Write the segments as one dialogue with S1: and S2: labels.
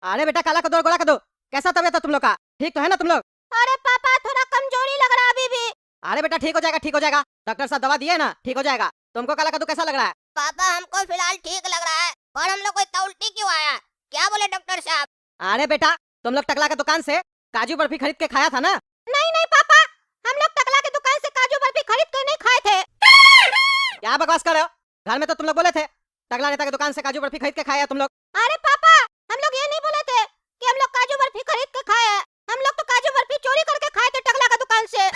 S1: अरे बेटा काला कर दो गोरा कर दो। कैसा तबीयत है तुम लोग का? ठीक तो है ना तुम लोग?
S2: अरे पापा थोड़ा कमजोरी लग रहा है अभी भी।
S1: अरे बेटा ठीक हो जाएगा ठीक हो जाएगा। डॉक्टर साहब दवा दिए ना, ठीक हो जाएगा। तुमको काला कद्दू कैसा लग रहा है?
S2: पापा हमको फिलहाल ठीक लग रहा है, और हम लोग को इतना उल्टी क्यों आया? क्या बोले डॉक्टर साहब?
S1: अरे बेटा तुम लोग टकला के दुकान से काजू बर्फी खरीद के खाया था ना?
S2: नहीं नहीं पापा, हम लोग टकला की दुकान से काजू बर्फी खरीद कर नहीं खाए थे।
S1: क्या बकवास कर रहे हो? घर में तो तुम लोग बोले थे टकला नेता की दुकान से काजू बर्फी खरीद के खाया तुम लोग।
S2: अरे पापा हम लोग ये नहीं बोले थे कि हम लोग काजू बर्फी खरीद के खाए हैं। हम लोग तो काजू बर्फी चोरी करके खाए थे टकला का दुकान से।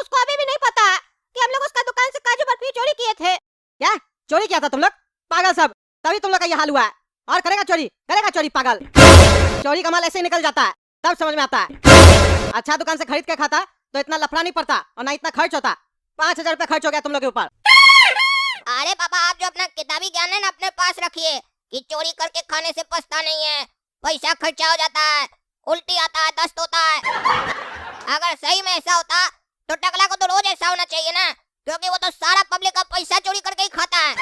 S2: उसको अभी भी नहीं पता कि हम लोग उसका दुकान से काजू बर्फी चोरी किए थे।
S1: क्या चोरी किया था तुम लोग? पागल सब, तभी तुम लोग का ये हाल हुआ है। और करेगा चोरी पागल। चोरी का माल ऐसे ही निकल जाता है, तब समझ में आता है। अच्छा दुकान से खरीद के खाता तो इतना लफड़ा नहीं पड़ता और ना इतना खर्च होता। 5,000 रुपया खर्च हो गया तुम लोग के ऊपर।
S2: अरे पापा आप जो अपना किताबी ज्ञान है ना अपने पास रखिए, कि चोरी करके खाने से पछता नहीं है, पैसा खर्चा हो जाता है, उल्टी आता है, दस्त होता है। अगर सही में ऐसा होता तो टकला को तो रोज ऐसा होना चाहिए ना, क्योंकि वो तो सारा पब्लिक का पैसा चोरी करके ही खाता है,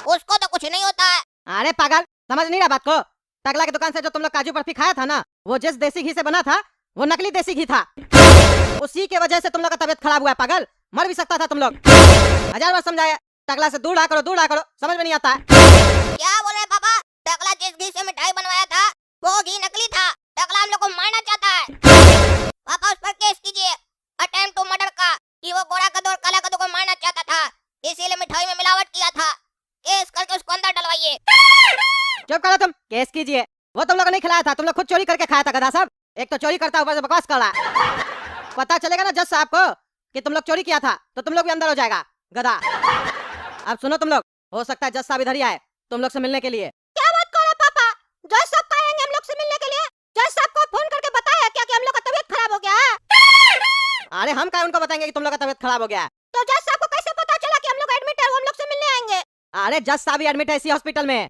S2: उसको तो कुछ नहीं होता है।
S1: अरे पागल समझ नहीं रहा बात को? टकला की दुकान से जो तुम लोग काजू बर्फी खाया था ना, वो जिस देसी घी से बना था वो नकली देसी घी था। उसी के वजह से तुम लोग का तबीयत खराब हुआ है पागल। मर भी सकता था तुम लोग। 1000 बार समझाया टकला से दूर रहा करो, समझ में नहीं आता है।
S2: क्या बोल रहे पापा? टकला जिस घी से मिठाई बनवाया था वो घी नकली था। टकला हम लोग को मारना चाहता है। पापा उस पर केस कीजिए, अटेम्प्ट टू मर्डर का, कि वो गोरा कद्दू और काला कद्दू को मारना चाहता था, इसीलिए मिठाई में मिलावट किया था। केस करके उसको अंदर डलवाइए।
S1: चुप करो तुम, केस कीजिए। वो तुम लोग नहीं खिलाया था, तुम लोग खुद चोरी करके खाया था गधा साहब। एक तो चोरी करता ऊपर से बकवास कर रहा है। पता चलेगा ना जज साहब को कि तुम लोग चोरी किया था तो तुम लोग भी अंदर हो जाएगा गधा। अब सुनो तुम लोग, हो सकता है जज साहब इधर ही आए तुम लोग से मिलने के लिए।
S2: क्या बात कर रहे पापा? जज साहब का आएंगे हम लोग से मिलने के लिए? जज साहब को फोन करके बताया क्या कि हम लोग का तबीयत खराब हो गया है?
S1: अरे हम क्या उनको बताएंगे कि तुम लोग का तबीयत खराब हो गया है?
S2: तो जज साहब को कैसे पता चला कि हम लोग एडमिट है, वो हम लोग से मिलने आएंगे?
S1: अरे जज साहब ही एडमिट है इसी हॉस्पिटल में।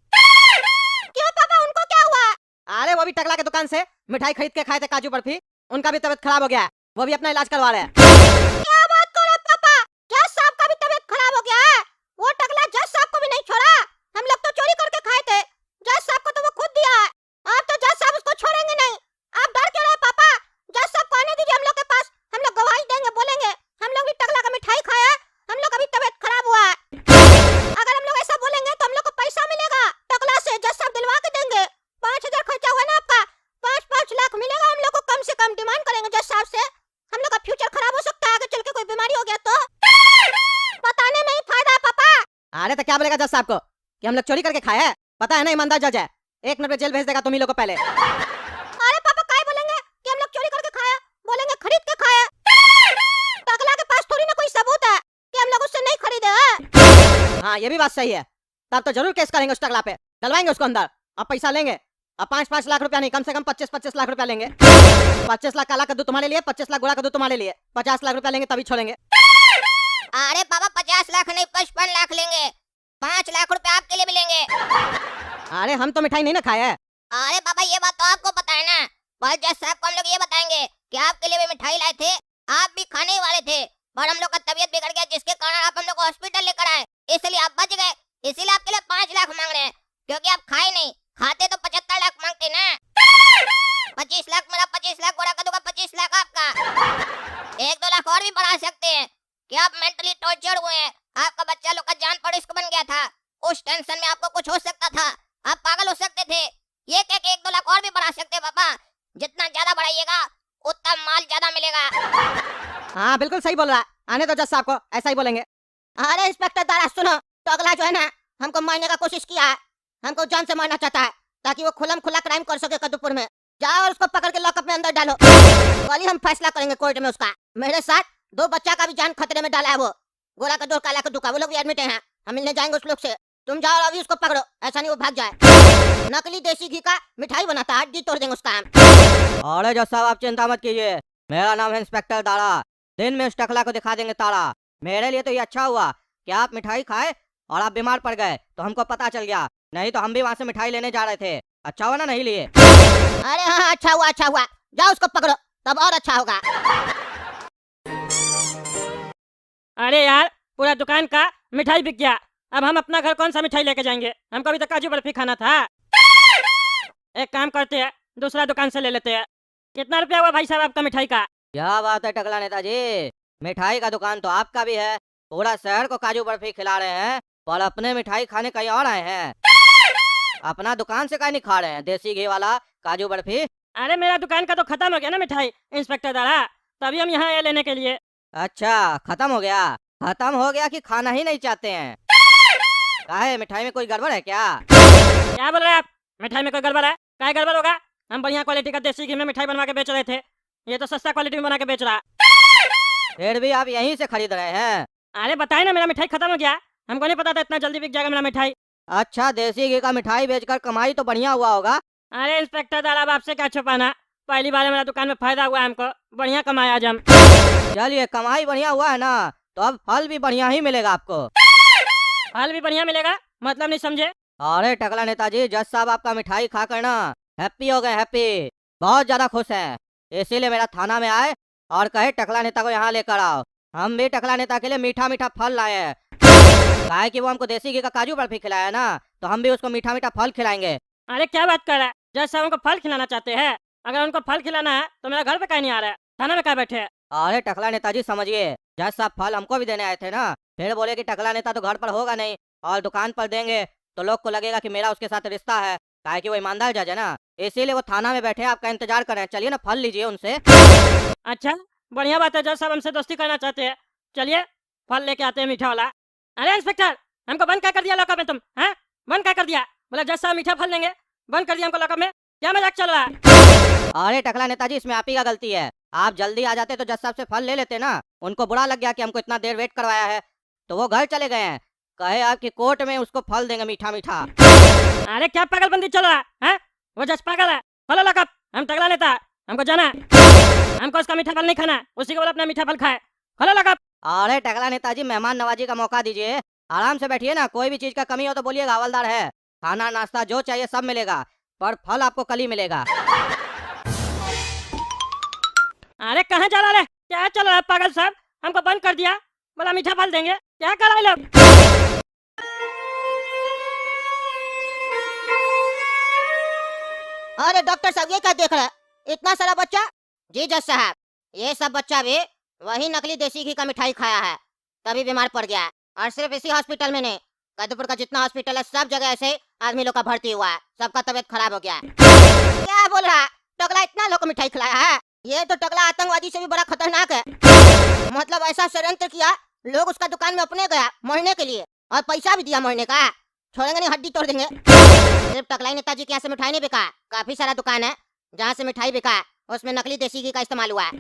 S2: क्यों पापा, उनको क्या हुआ?
S1: अरे वो भी टकला की दुकान से मिठाई खरीद के खाए थे काजू बर्फी, उनका भी तबीयत खराब हो गया है, वो भी अपना इलाज करवा रहे हैं।
S2: क्या बात कर रहे पापा? जज साहब का भी तबीयत खराब हो गया है? वो टकला जज साहब को भी नहीं छोड़ा। हम लोग तो चोरी करके खाए थे, जज साहब को तो वो खुद दिया है। आप तो जज साहब उसको छोड़ेंगे नहीं। आप डर क्यों रहे पापा? जज साहब को आने दीजिए हम लोग के पास, हम लोग गवाही देंगे, बोलेंगे हम लोग भी टकला का मिठाई खाया, हम लोग का भी तबीयत खराब हुआ है। अगर हम लोग ऐसा बोलेंगे तो हम लोग को पैसा मिलेगा टकला से, जज साहब दिलवा के देंगे। 5,000 खर्चा हुआ ना आपका, 5-5 लाख मिलेगा हम लोग को, कम से कम डिमांड करेंगे जज साहब से। हम लोग का फ्यूचर खराब हो सकता है, आगे चल के कोई बीमारी हो गया तो बताने में ही फायदा है पापा।
S1: अरे तो क्या बोलेगा जज साहब को कि हम लोग चोरी करके खाए हैं? पता है ना ईमानदार जज है, 1 मिनट में जेल भेज देगा तुम ही लोग को पहले।
S2: अरे पापा काय बोलेंगे कि हम लोग चोरी करके खाया? बोलेंगे खरीद के खाया। टकला के पास थोड़ी ना कोई सबूत है कि हम लोग उससे नहीं खरीदे हैं।
S1: हाँ ये भी बात सही है, तब तो जरूर केस करेंगे उस टकला पे, डलवाएंगे उसको अंदर। अब पैसा लेंगे, अब 5-5 लाख रुपया नहीं, कम से कम 25-25 लाख रुपया लेंगे। 25 लाख काला कद्दू तुम्हारे लिए, 25 लाख गोरा कद्दू तुम्हारे लिए, 50 लाख रुपया लेंगे तभी छोड़ेंगे।
S2: अरे पापा 50 लाख नहीं 55 लाख लेंगे, 5 लाख रुपए आपके लिए भी लेंगे।
S1: अरे हम तो मिठाई नहीं ना खाए हैं।
S2: अरे पापा ये बात तो आपको पता है ना, पर जज साहब को हम लोग ये बताएंगे कि आपके लिए भी मिठाई लाए थे, आप भी खाने ही वाले थे, पर हम लोग का तबीयत बिगड़ गया जिसके कारण आप हम लोग को हॉस्पिटल लेकर आए, इसलिए आप बच गए, इसीलिए आपके लिए 5 लाख मांग रहे हैं, क्योंकि आप खाए नहीं, खाते तो 75 लाख मांगते ना। 25 लाख मेरा, 25 लाख गोरा कद्दू का, 25 लाख आपका। 1-2 लाख और भी बढ़ा सकते हैं कि आप मेंटली टॉर्चर हुए हैं, आपका बच्चा लोग का जान पर रिस्क बन गया था, उस टेंशन में आपको कुछ हो सकता था, आप पागल हो सकते थे। ये कह के 1-2 लाख और भी बढ़ा सकते हैं पापा, जितना ज्यादा बढ़ाइएगा उतना माल ज्यादा मिलेगा।
S1: हाँ बिल्कुल सही बोल रहा है, आने दो जज साहब को, ऐसा ही बोलेंगे।
S2: अरे इंस्पेक्टर दारा सुनो, टकला जो है ना हमको मारने का कोशिश किया है, हमको जान से मारना चाहता है ताकि वो खुलम खुला क्राइम कर सके कद्दूपुर में। जाओ और उसको पकड़ के लॉकअप में अंदर डालो, कल ही हम फैसला करेंगे कोर्ट में उसका। मेरे साथ 2 बच्चा का भी जान खतरे में डाला है वो, गोरा कद्दू और काला कद्दू का, वो लोग भी एडमिट हैं, हम मिलने जाएंगे उस लोग से। तुम जाओ और अभी उसको पकड़ो, ऐसा नहीं वो भाग जाए। नकली देसी घी का मिठाई बनाता है, हड्डी तोड़ देंगे उसका हम।
S1: अरे जज साहब आप चिंता मत कीजिए, मेरा नाम है इंस्पेक्टर दाड़ा, दिन में उस टकला को दिखा देंगे ताड़ा। मेरे लिए तो ये अच्छा हुआ कि आप मिठाई खाए और आप बीमार पड़ गए तो हमको पता चल गया, नहीं तो हम भी वहाँ से मिठाई लेने जा रहे थे। अच्छा हुआ ना नहीं लिए।
S2: अरे हाँ अच्छा हुआ अच्छा हुआ, जाओ उसको पकड़ो तब और अच्छा होगा।
S3: अरे यार पूरा दुकान का मिठाई बिक गया, अब हम अपना घर कौन सा मिठाई लेके जाएंगे? हमको अभी तो काजू बर्फी खाना था। एक काम करते हैं, दूसरा दुकान से ले लेते हैं। कितना रुपया हुआ भाई साहब आपका मिठाई का?
S1: क्या बात है टकला नेताजी, मिठाई का दुकान तो आपका भी है, पूरा शहर को काजू बर्फी खिला रहे हैं, पर अपने मिठाई खाने कहीं और आए हैं। अपना दुकान से कहीं नहीं खा रहे हैं देसी घी वाला काजू बर्फी।
S3: अरे मेरा दुकान का तो खत्म हो गया ना मिठाई इंस्पेक्टर दादा, तभी हम यहाँ आए लेने के लिए।
S1: अच्छा खत्म हो गया, खत्म हो गया कि खाना ही नहीं चाहते हैं? काहे मिठाई में कोई गड़बड़ है क्या?
S3: क्या बोल रहे हैं आप? मिठाई में कोई गड़बड़ है? क्या गड़बड़ होगा? हम बढ़िया क्वालिटी का देसी घी में मिठाई बनवा के बेच रहे थे, ये तो सस्ता क्वालिटी में बना के बेच रहा।
S1: फिर भी आप यहीं से खरीद रहे हैं?
S3: अरे बताए ना मेरा मिठाई खत्म हो गया, हमको नहीं पता था इतना जल्दी बिक जाएगा मेरा मिठाई।
S1: अच्छा देसी घी का मिठाई बेचकर कमाई तो बढ़िया हुआ होगा।
S3: अरे इंस्पेक्टर दादा अब आपसे क्या छुपाना, पहली बार मेरा दुकान में फायदा हुआ है, हमको बढ़िया कमाया आज हम।
S1: चलिए कमाई बढ़िया हुआ है ना, तो अब फल भी बढ़िया ही मिलेगा आपको।
S3: फल भी बढ़िया मिलेगा मतलब नहीं समझे?
S1: अरे टकला नेताजी, जज साहब आपका मिठाई खाकर ना हैप्पी हो गए, हैप्पी, बहुत ज्यादा खुश हैं, इसीलिए मेरा थाना में आए और कहे टकला नेता को यहाँ लेकर आओ। हम भी टकला नेता के लिए मीठा मीठा फल लाए हैं, काहे कि वो हमको देसी घी का काजू बर्फी खिलाया ना, तो हम भी उसको मीठा मीठा फल खिलाएंगे।
S3: अरे क्या बात कर रहा है, जज साहब हमको फल खिलाना चाहते हैं? अगर उनको फल खिलाना है तो मेरा घर पे कहीं नहीं आ रहा है, थाना में क्या बैठे हैं?
S1: अरे टकला नेताजी समझिए, जज साहब फल हमको भी देने आए थे ना, फिर बोले कि टकला नेता तो घर पर होगा नहीं और दुकान पर देंगे तो लोग को लगेगा कि मेरा उसके साथ रिश्ता है, काहे कि वो ईमानदार जज है ना, इसीलिए वो थाना में बैठे हैं, आपका इंतजार कर रहे हैं। चलिए ना फल लीजिए उनसे।
S3: अच्छा बढ़िया बात है, जज साहब हमसे दोस्ती करना चाहते हैं, चलिए फल लेके आते हैं मीठा वाला। अरे इंस्पेक्टर हमको बंद क्या कर दिया लॉकअप में तुम? हैं बंद क्या कर दिया? बोला जज साहब मीठा फल लेंगे, बंद कर दिया हमको लॉकअप में, क्या मजाक चल रहा है?
S1: अरे टकला नेताजी, इसमें आप ही का गलती है, आप जल्दी आ जाते तो जज साहब से फल ले लेते ना, उनको बुरा लग गया कि हमको इतना देर वेट करवाया है, तो वो घर चले गए हैं, कहे आपकी कोर्ट में उसको फल देंगे मीठा मीठा।
S3: अरे क्या पागलबंदी चल रहा है? वो जज पागल है, खोलो लॉकअप, हम टकला नेता, हमको जाना है, हमको उसका मीठा फल नहीं खाना, उसी को बोला अपना मीठा फल खाए, खोलो लॉकअप।
S1: अरे टकला नेताजी, मेहमान नवाजी का मौका दीजिए, आराम से बैठिए ना, कोई भी चीज का कमी हो तो बोलिएगा, हवलदार है, खाना नाश्ता जो चाहिए सब मिलेगा, पर फल आपको कल ही मिलेगा।
S3: अरे कहाँ जा रहा है, क्या चल रहा है पागल साहब? हमको बंद कर दिया, बोला मीठा फल देंगे, क्या कर रहा है लोग?
S2: अरे डॉक्टर साहब ये क्या देख रहे हैं, इतना सारा बच्चा? जी जज साहब, ये सब बच्चा भी वही नकली देसी घी का मिठाई खाया है, तभी बीमार पड़ गया है, और सिर्फ इसी हॉस्पिटल में नहीं, कदमपुर का जितना हॉस्पिटल है सब जगह ऐसे ही आदमी लोग का भर्ती हुआ है, सबका तबीयत खराब हो गया है। क्या बोल रहा है? टकला इतना लोग को मिठाई खिलाया है? ये तो टकला आतंकवादी से भी बड़ा खतरनाक है। मतलब ऐसा षड्यंत्र किया, लोग उसका दुकान में अपने गया मरने के लिए और पैसा भी दिया मरने का, छोड़ेंगे नहीं, हड्डी तोड़ देंगे। सिर्फ टकला ही नेताजी के यहाँ से मिठाई नहीं बिका, काफी सारा दुकान है जहाँ से मिठाई बिका, उसमें नकली देसी घी का इस्तेमाल हुआ है।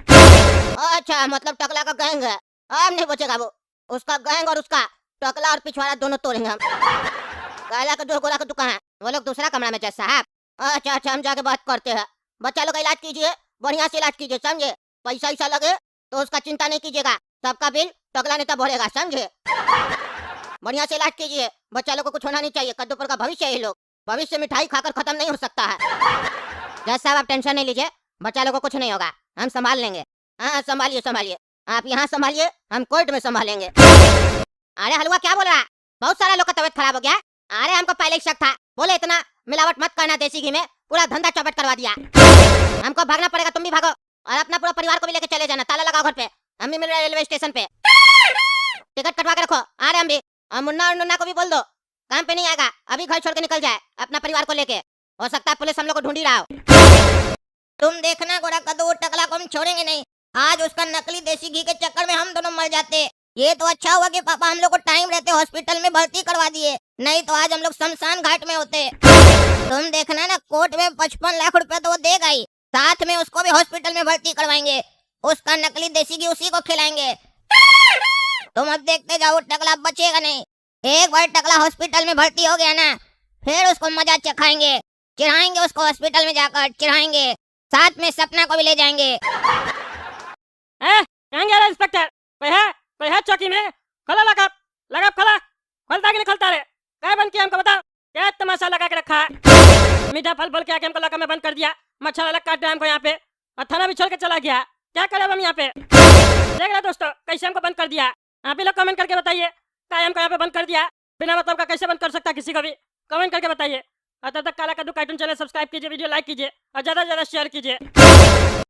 S2: अच्छा मतलब टकला का गैंग है, अब नहीं बचेगा वो, उसका गैंग और उसका टकला और पिछवाड़ा दोनों तोड़ेंगे हम। काला का दो गोला का दुकान है, वो लोग दूसरा कमरा में जज साहब। अच्छा अच्छा हम जाके बात करते हैं, बच्चा लोग का इलाज कीजिए, बढ़िया से इलाज कीजिए, समझे? पैसा ऐसा लगे तो उसका चिंता नहीं कीजिएगा, सबका बिल टकला नेता भरेगा, समझे? बढ़िया से इलाज कीजिए, बच्चा लोग को कुछ होना नहीं चाहिए, कद्दूपुर का भविष्य है, ये लोग भविष्य मिठाई खाकर खत्म नहीं हो सकता है। जज साहब आप टेंशन नहीं लीजिए, बच्चा लोग को कुछ नहीं होगा, हम संभाल लेंगे। हाँ संभालिए संभालिए, आप यहाँ संभालिए, हम कोर्ट में संभालेंगे। अरे हलवा क्या बोल रहा है? बहुत सारा लोग का तबीयत खराब हो गया। अरे हमको पहले ही शक था, बोले इतना मिलावट मत करना देसी घी में, पूरा धंधा चौपट करवा दिया। हमको भागना पड़ेगा, तुम भी भागो और अपना पूरा परिवार को भी लेके चले जाना, ताला लगाओ घर पे, हम भी मिल रहे रेलवे स्टेशन पे, टिकट कटवा के रखो, आ रहे हम भी। और मुन्ना और नुन्ना को भी बोल दो काम पे नहीं आएगा, अभी घर छोड़ के निकल जाए अपना परिवार को लेके, हो सकता है पुलिस हम लोग को ढूंढ ही रहा हो। तुम देखना गोरा कद्दू टकला को हम छोड़ेंगे नहीं, आज उसका नकली देसी घी के चक्कर में हम दोनों मर जाते। ये तो अच्छा हुआ कि पापा हम लोग को टाइम रहते हॉस्पिटल में भर्ती करवा दिए, नहीं तो आज हम लोग शमशान घाट में होते। तुम देखना ना, कोर्ट में 55 लाख रुपए तो वो देगा ही, साथ में उसको भी हॉस्पिटल में भर्ती करवाएंगे, उसका नकली देसी घी उसी को खिलाएंगे। तुम अब देखते जाओ, टकला बचेगा नहीं। एक बार टकला हॉस्पिटल में भर्ती हो गया ना, फिर उसको मजा चखाएंगे, चिढ़ाएंगे उसको हॉस्पिटल में जाकर, चिढ़ाएंगे, साथ में सपना को भी ले जाएंगे।
S3: कहाँ गया इंस्पेक्टर? कोई है चौकी में? खोला लॉकअप, लॉकअप खोला, खोलता कि नहीं खोलता रे? क्या बंद किया हमको बताओ, क्या तमाशा लगा के रखा है? मीठा फल बोल के आके हमको लॉकअप में बंद कर दिया, मच्छर अलग काट रहा हमको यहाँ पे, और थाना भी छोड़ के चला गया। क्या करे हम यहाँ पे? देख रहे दोस्तों कैसे हमको बंद कर दिया, आप ही लोग कमेंट करके बताइए, क्या हमको यहाँ पे बंद कर दिया, बिना मतलब का कैसे बंद कर सकता किसी को भी, कमेंट करके बताइए। और तब तक काला कद्दू कार्टून चैनल सब्सक्राइब कीजिए, वीडियो लाइक कीजिए और ज्यादा से ज्यादा शेयर कीजिए।